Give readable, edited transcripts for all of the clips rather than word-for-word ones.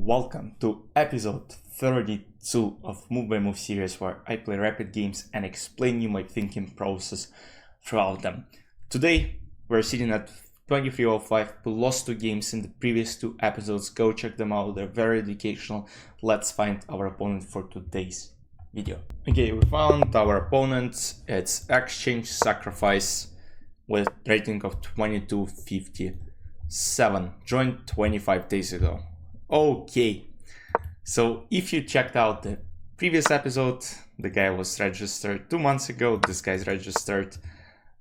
welcome to episode 32 of Move by Move series, where I play rapid games and explain you my thinking process throughout them. Today we're sitting at 2305. We lost 2 games in the previous 2 episodes. Go check them out, they're very educational. Let's find our opponent for today's video. Okay, we found our opponent. It's Exchange Sacrifice with rating of 2257, joined 25 days ago. Okay, so if you checked out the previous episode, the guy was registered 2 months ago. This guy's registered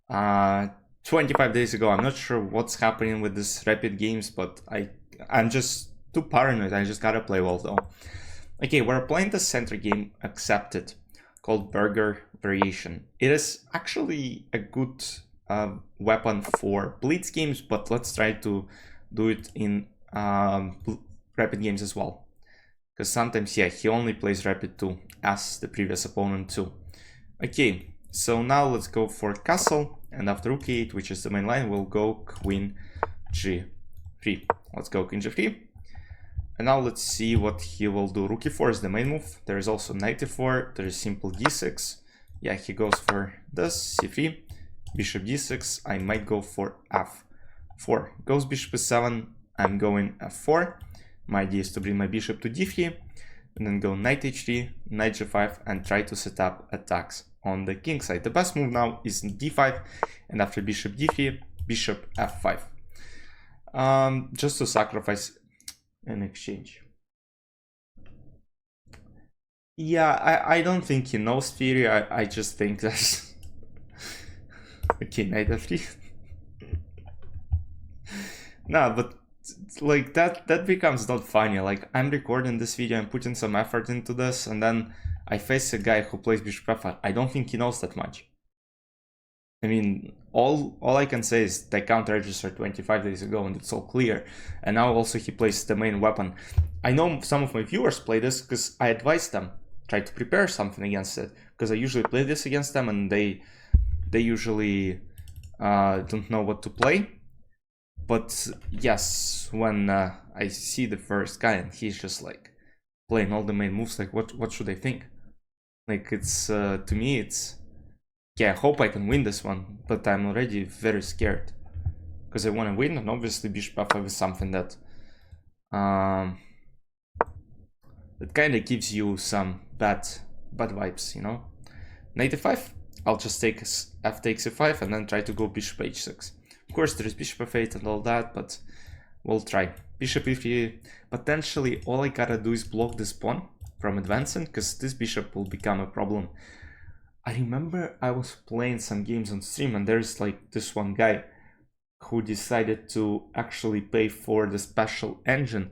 25 days ago. I'm not sure what's happening with this rapid games, but I'm just too paranoid. I just gotta play well though. Okay, we're playing the center game accepted called Burger Variation. It is actually a good weapon for blitz games, but let's try to do it in rapid games as well, because sometimes, yeah, he only plays rapid too, as the previous opponent too. Okay, so now let's go for castle, and after rook e8, which is the main line, we'll go queen g3. Let's go queen g3, and now let's see what he will do. Rook e4 is the main move. There is also knight e4, there is simple d6. Yeah, he goes for this, c3, bishop d6. I might go for f4. Goes bishop e7, I'm going f4. My idea is to bring my bishop to d3, and then go knight h3, knight g5, and try to set up attacks on the king side. The best move now is d5, and after bishop d3, bishop f5. Just to sacrifice an exchange. Yeah, I don't think he knows theory. I just think that... Okay, knight f3. Nah, but like that becomes not funny. Like, I'm recording this video, I'm putting some effort into this, and then I face a guy who plays bishop f5. I don't think he knows that much. I mean, all I can say is the account registered 25 days ago and it's all clear, and now also he plays the main weapon. I know some of my viewers play this because I advise them, try to prepare something against it, because I usually play this against them and they usually don't know what to play. But yes, when I see the first guy and he's just like playing all the main moves, like what should I think? Like, it's to me it's, yeah, I hope I can win this one, but I'm already very scared because I want to win, and obviously bishop f5 is something that that kind of gives you some bad vibes, you know. Knight e5, I'll just take f takes e5 and then try to go bishop h6. Of course, there is bishop f8 and all that, but we'll try. Bishop e3, potentially all I gotta do is block this pawn from advancing, because this bishop will become a problem. I remember I was playing some games on stream, and there's like this one guy who decided to actually pay for the special engine,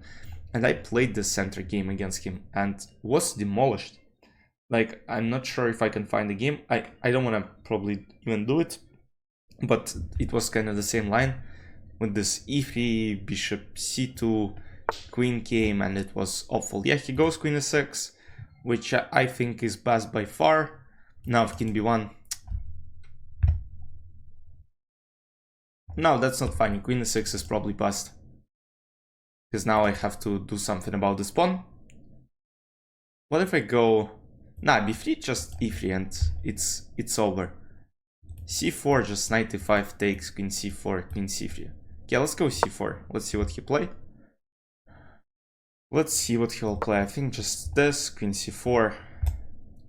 and I played the center game against him and was demolished. Like, I'm not sure if I can find the game. I don't want to probably even do it, but it was kind of the same line with this e3, bishop c2, queen came, and it was awful. Yeah, he goes queen e6, which I think is best by far. Now king b1. No, that's not funny. Queen e6 is probably best, because now I have to do something about this pawn. What if I go... Nah, b3, just e3, and it's over. c4, just knight e5 takes, queen c4, queen c3. Okay, let's go c4. Let's see what he played. Let's see what he'll play. I think just this, queen c4,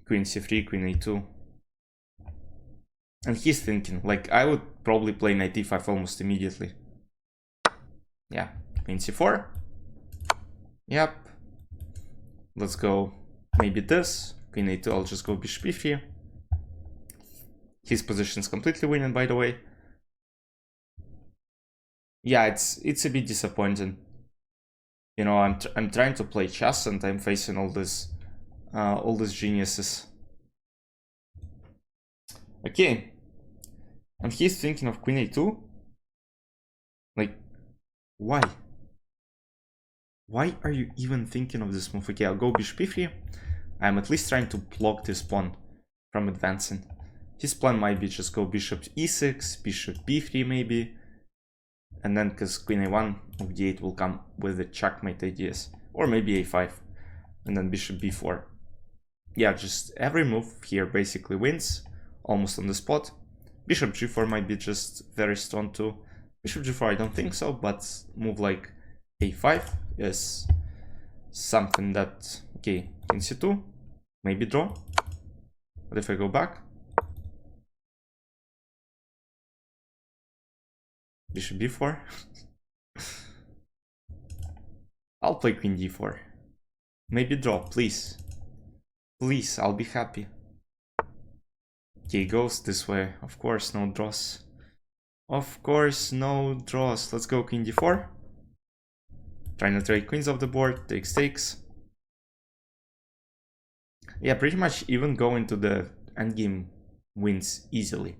queen c3, queen a2. And he's thinking, like, I would probably play knight e5 almost immediately. Yeah, queen c4. Yep. Let's go maybe this, queen a2, I'll just go bishop e3. His position is completely winning, by the way. Yeah, it's a bit disappointing. You know, I'm trying to play chess and I'm facing all these geniuses. Okay, and he's thinking of queen a2. Like, why? Why are you even thinking of this move? Okay, I'll go bishop e3. I'm at least trying to block this pawn from advancing. His plan might be just go bishop e6, bishop b3 maybe, and then because queen a1 of d8 will come with the checkmate ideas. or maybe a5, and then bishop b4. Yeah, just every move here basically wins, almost on the spot. Bishop g4 might be just very strong too. Bishop g4 I don't think so, but move like a5 is something that, okay, king c2, maybe draw. What if I go back? Bishop b4. I'll play queen d4. Maybe draw, please. Please, I'll be happy. Okay, goes this way. Of course, no draws. Of course, no draws. Let's go queen d4. Trying to trade queens off the board. Takes. Yeah, pretty much even going to the endgame wins easily.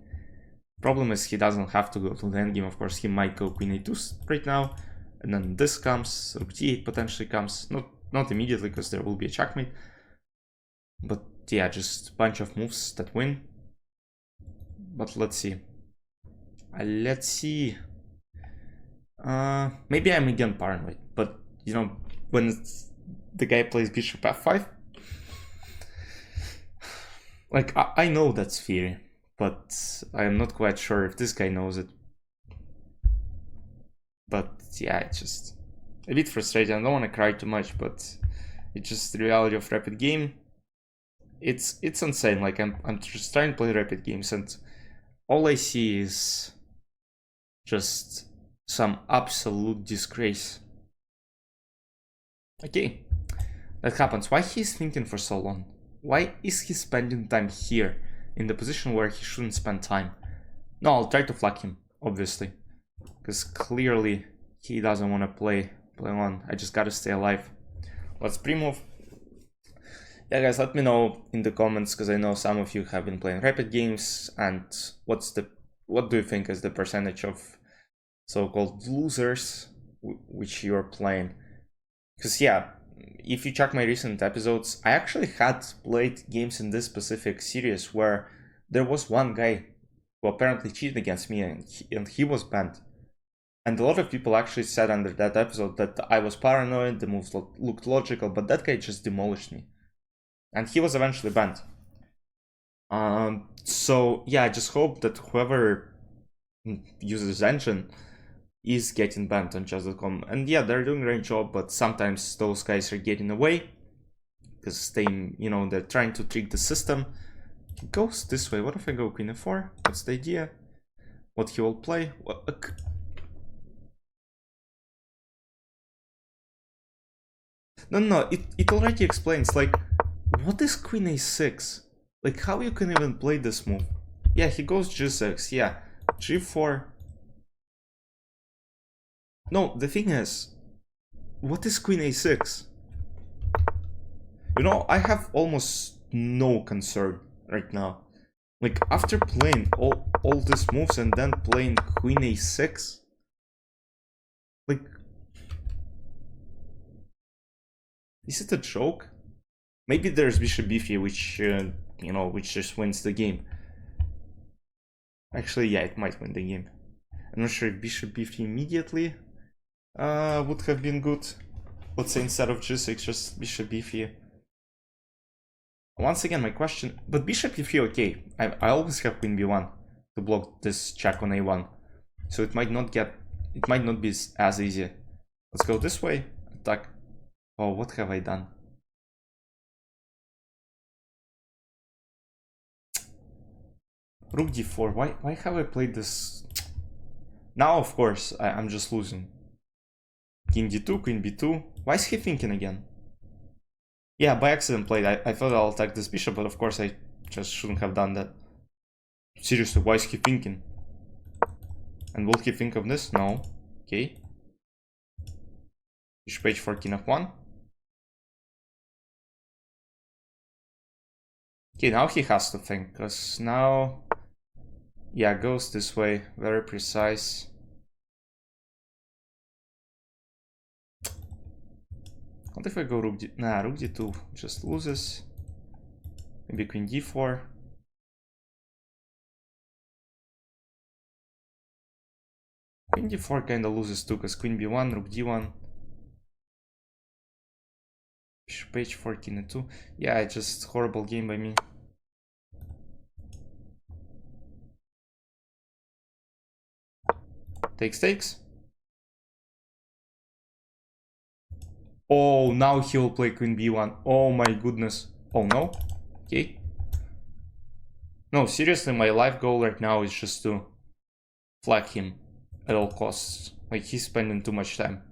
Problem is he doesn't have to go to the endgame. Of course, he might go queen a2 right now. And then this comes, rook d8 potentially comes. Not immediately, because there will be a checkmate. But yeah, just a bunch of moves that win. But let's see. Let's see. Maybe I'm again paranoid, but you know, when the guy plays bishop f5, like I know that's theory, but I am not quite sure if this guy knows it. But yeah, it's just a bit frustrating. I don't want to cry too much, but it's just the reality of rapid game. It's insane. Like I'm just trying to play rapid games, and all I see is just some absolute disgrace. Okay, that happens. Why he's thinking for so long? Why is he spending time here in the position where he shouldn't spend time? No, I'll try to flag him, obviously, because clearly he doesn't want to play on. I just gotta stay alive. Let's pre-move. Yeah, guys, let me know in the comments, because I know some of you have been playing rapid games, and what do you think is the percentage of so-called losers which you're playing? Because yeah, if you check my recent episodes, I actually had played games in this specific series where there was one guy who apparently cheated against me, and he was banned. And a lot of people actually said under that episode that I was paranoid, the moves looked logical, but that guy just demolished me. And he was eventually banned. So yeah, I just hope that whoever uses engine is getting banned on chess.com. And yeah, they're doing a great job, but sometimes those guys are getting away because they're trying to trick the system. It goes this way. What if I go queen f4? What's the idea? What he will play? No, it already explains, like, what is queen a6? Like, how you can even play this move? Yeah, he goes g6, yeah, g4. No, the thing is, what is queen a6? You know, I have almost no concern right now. Like, after playing all these moves and then playing queen a6, like, is it a joke? Maybe there's bishop b3, which just wins the game. Actually, yeah, it might win the game. I'm not sure if bishop b3 immediately would have been good. Let's say instead of g6, just bishop b3. Once again, my question, but bishop e3, okay. I always have queen b1 to block this check on a1, so it might not be as easy. Let's go this way. Attack. Oh, what have I done? Rook d4. Why have I played this? Now, of course, I'm just losing. King d2, queen b2. Why is he thinking again? Yeah, by accident played. I thought I'll attack this bishop, but of course I just shouldn't have done that. Seriously, why is he thinking? And will he think of this? No. Okay. Bishop h4, king f1. Okay, now he has to think, because now... Yeah, goes this way. Very precise. What if I go rook d... Nah, rook d2 just loses. Maybe queen d4. Queen d4 kinda loses too, because queen b1, rook d1. bishop h4, king e2. Yeah, just horrible game by me. Takes. Oh, now he will play queen b1. Oh my goodness. Oh no. Okay. No, seriously, my life goal right now is just to flag him at all costs. Like, he's spending too much time.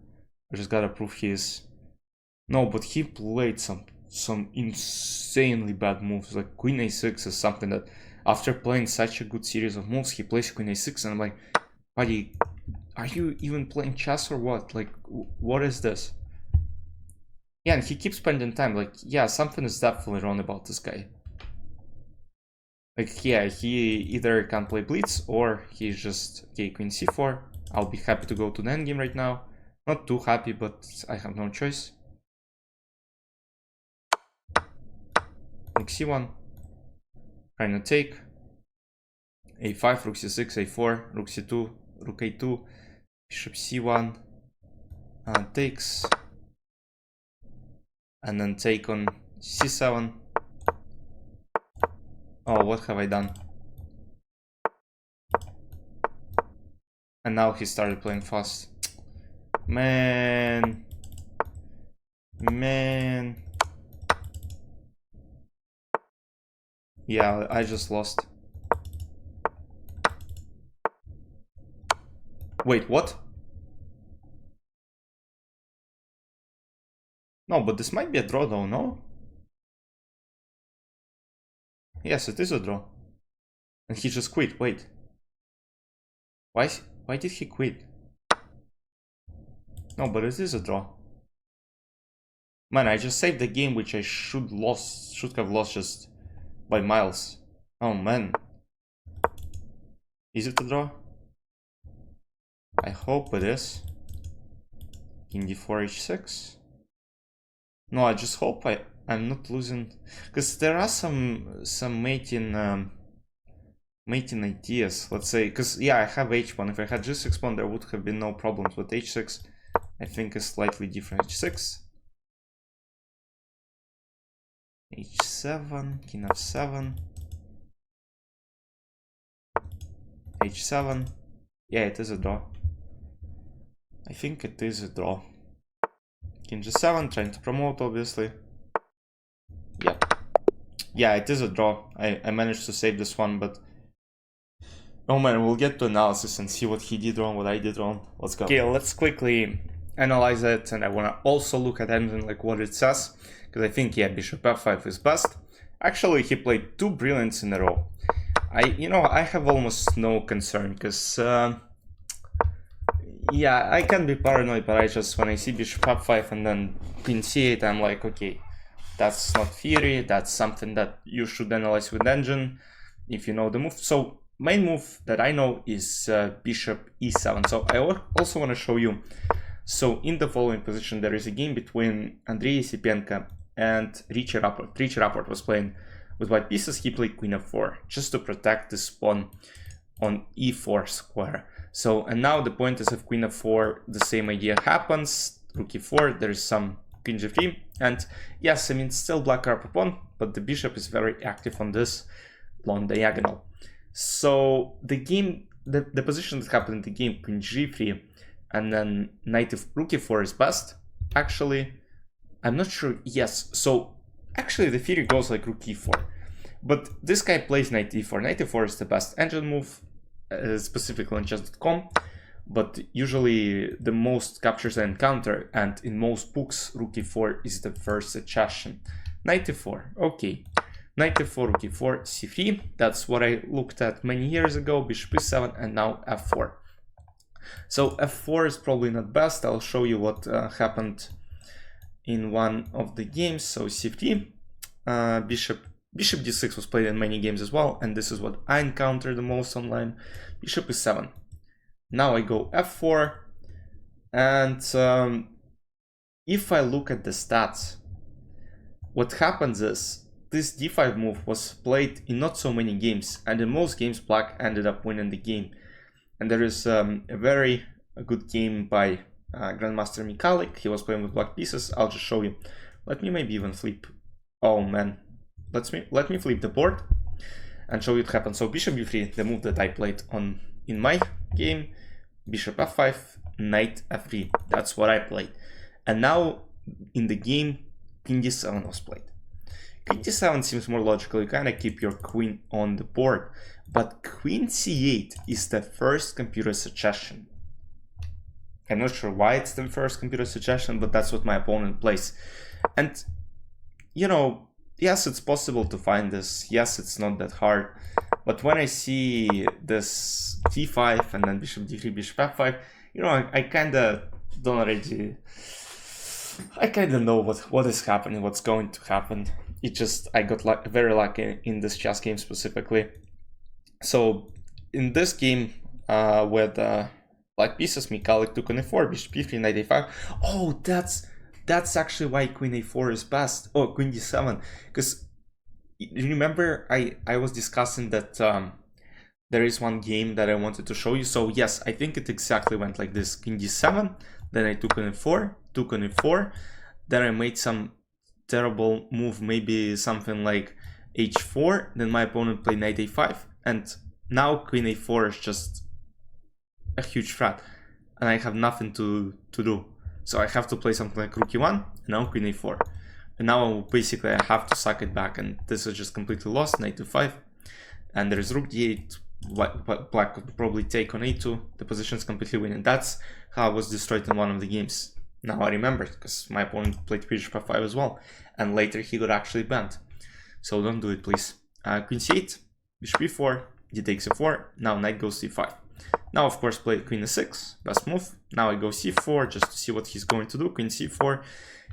I just gotta prove he is. No, but he played some insanely bad moves. Like queen a6 is something that, after playing such a good series of moves, he plays queen a6, and I'm like, buddy, are you even playing chess or what? Like, what is this? Yeah, and he keeps spending time. Like, yeah, something is definitely wrong about this guy. Like, yeah, he either can't play blitz or he's just, okay, queen c4. I'll be happy to go to the endgame right now. Not too happy, but I have no choice. Rook c1. Trying to take. a5, rook c6, a4, rook c2, rook a2, bishop c1, takes, and then take on c7. Oh, what have I done? And now he started playing fast. Man. Yeah, I just lost. Wait, what? No, but this might be a draw though, no? Yes, it is a draw. And he just quit, wait. Why did he quit? No, but it is a draw. Man, I just saved the game which I should have lost just by miles. Oh man. Is it a draw? I hope it is. King d4 h6. No, I just hope I'm not losing, because there are some mating ideas. Let's say, because yeah, I have h1. If I had g6 pawn, there would have been no problems. But h6, I think, is slightly different. h6, h7, king f7, h7. Yeah, it is a draw. I think it is a draw. King g7, trying to promote, obviously. Yep. Yeah, it is a draw. I managed to save this one, but oh man, we'll get to analysis and see what he did wrong, what I did wrong. Let's go. Okay, let's quickly analyze it, and I want to also look at anything like what it says, because I think, yeah, bishop f5 is best. Actually, he played two brilliants in a row. I have almost no concern, because yeah, I can be paranoid, but when I see bishop f5 and then queen c8, I'm like, okay, that's not theory, that's something that you should analyze with engine if you know the move. So main move that I know is bishop e7. So I also want to show you. So in the following position, there is a game between Andrei Yesipenko and Richie Rapport. Richie Rapport was playing with white pieces. He played queen f4 just to protect this pawn on e4 square. So, and now the point is, if queen f4, the same idea happens. Rook e4, there is some queen g3, and yes, I mean, still black upper pawn, but the bishop is very active on this long diagonal. So the game, the position that happened in the game, queen g3 and then knight rook e4 is best. Actually, I'm not sure. Yes, so actually the theory goes like rook e4, but this guy plays knight e4. Knight e4 is the best engine move, specifically on chess.com, but usually the most captures I encounter, and in most books, rook e4 is the first suggestion. Knight e4, okay. Knight e4, rook e4, c3, that's what I looked at many years ago, bishop e7, and now f4. So f4 is probably not best. I'll show you what happened in one of the games. So c3, bishop d6 was played in many games as well, and this is what I encounter the most online. Bishop e7. Now I go f4, and if I look at the stats, what happens is this d5 move was played in not so many games, and in most games black ended up winning the game. And there is a good game by Grandmaster Mikalik. He was playing with black pieces. I'll just show you Let me maybe even flip. Oh man, let me flip the board and show you what happened. So bishop b3, the move that I played on in my game, bishop f5, knight f3. That's what I played. And now in the game, king d7 was played. King d7 seems more logical. You kind of keep your queen on the board, but queen c8 is the first computer suggestion. I'm not sure why it's the first computer suggestion, but that's what my opponent plays. And you know, yes, it's possible to find this. Yes, it's not that hard. But when I see this d5 and then bishop d3, bishop f5, you know, I kind of don't already... I kind of know what is happening, what's going to happen. It just, I got very lucky in this chess game specifically. So in this game with black pieces, Mikalik took on a4, bishop b3, knight a5. Oh, that's actually why queen a4 is best. Oh, queen d7. Because remember I was discussing that there is one game that I wanted to show you. So yes, I think it exactly went like this. King d7, then I took on a4, took on a4, then I made some terrible move, maybe something like h4, then my opponent played knight a5, and now queen a4 is just a huge threat, and I have nothing to do. So I have to play something like rook e1, and now queen a4. And now basically I have to suck it back, and this is just completely lost, knight to5. And there's rook d8, black could probably take on a2, the position is completely winning. That's how I was destroyed in one of the games. Now I remember, because my opponent played bishop f5 as well, and later he got actually banned. So don't do it, please. Queen c8, bishop e4, d takes a4, now knight goes c5. Now, of course, play queen e6, best move. Now I go c4 just to see what he's going to do. Queen c4,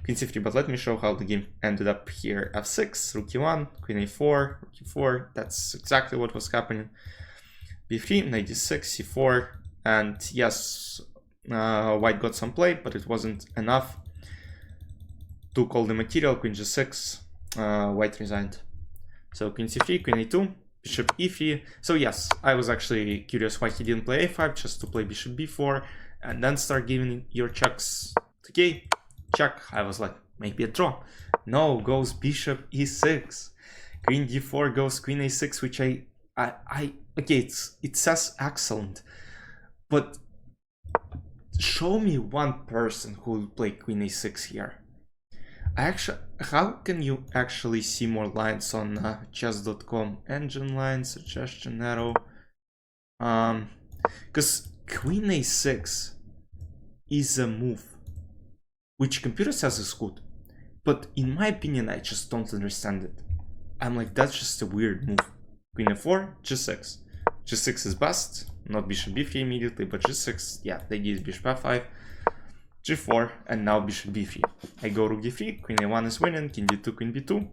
queen c3, but let me show how the game ended up here. f6, rook e1, queen a4, rook e4. That's exactly what was happening. b3, knight d6, c4, and yes, white got some play, but it wasn't enough to call the material. Queen g6, white resigned. So queen c3, queen a2. Bishop e3. So yes, I was actually curious why he didn't play a5, just to play bishop b4 and then start giving your checks. Okay, check. I was like, maybe a draw. No, goes bishop e6. Queen d4 goes queen a6, which okay, it says excellent, but show me one person who will play queen a6 here. How can you actually see more lines on chess.com? Engine line, suggestion arrow. Because queen a6 is a move which computer says is good, but in my opinion I just don't understand it. I'm like, that's just a weird move. Queen a4, g6. g6 is best, not bishop b3 immediately, but g6, yeah, they give bishop f5. g4, and now bishop b3. I go rook d3, queen a1 is winning, king d2, queen b2,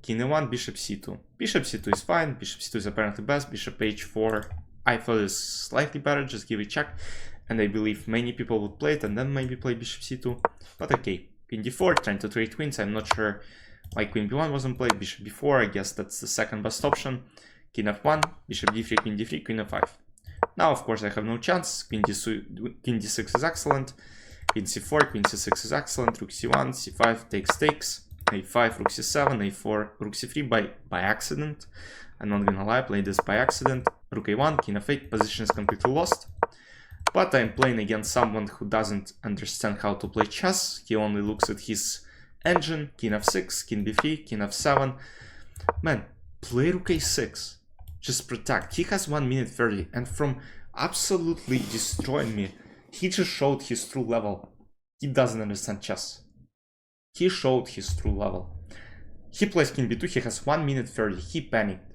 king a1, bishop c2. Bishop c2 is fine, bishop c2 is apparently best, bishop h4 I thought is slightly better, just give it a check, and I believe many people would play it and then maybe play bishop c2, but okay. Queen d4, trying to trade queens, I'm not sure why queen b1 wasn't played, bishop b4, I guess that's the second best option, king f1, bishop d3, queen d3, queen f5. Now of course I have no chance, queen d6 is excellent, queen c4, queen c6 is excellent, rook c1, c5 takes, a5, rook c7, a4, rook c3 by accident. I'm not gonna lie, I played this by accident. Rook a1, king f8, position is completely lost. But I'm playing against someone who doesn't understand how to play chess. He only looks at his engine, king f6, king b3, king f7. Man, play rook a6. Just protect. He has 1 minute 30, and from absolutely destroying me, he just showed his true level. He doesn't understand chess. He showed his true level. He plays king b2, he has 1 minute 30, he panicked.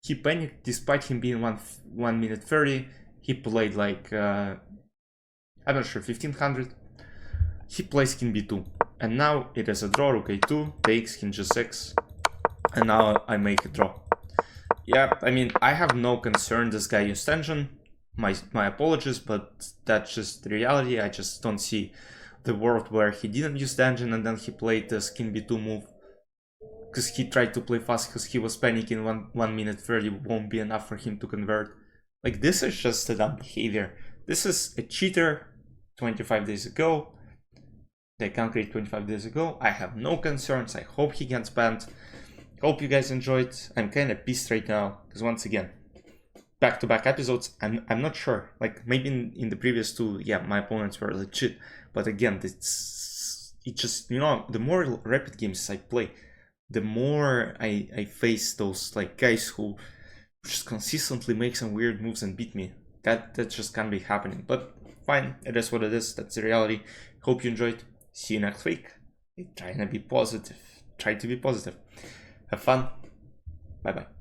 He panicked despite him being 1 minute 30, he played like, I'm not sure, 1500. He plays king b2, and now it is a draw, rook a2, takes, king g6, and now I make a draw. Yeah, I mean, I have no concern this guy used engine. My apologies, but that's just the reality. I just don't see the world where he didn't use the engine and then he played this king b2 move. Because he tried to play fast because he was panicking 1 minute 30 won't be enough for him to convert. Like, this is just a dumb behavior. This is a cheater 25 days ago. they conquered 25 days ago. I have no concerns. I hope he gets banned. Hope you guys enjoyed. I'm kind of pissed right now because once again, back-to-back episodes, I'm not sure. Like maybe in the previous two, yeah, my opponents were legit, but again, it just, you know, the more rapid games I play, the more I face those like guys who just consistently make some weird moves and beat me. That just can't be happening. But fine, it is what it is. That's the reality. Hope you enjoyed. See you next week. Try to be positive. Try to be positive. Have fun. Bye bye.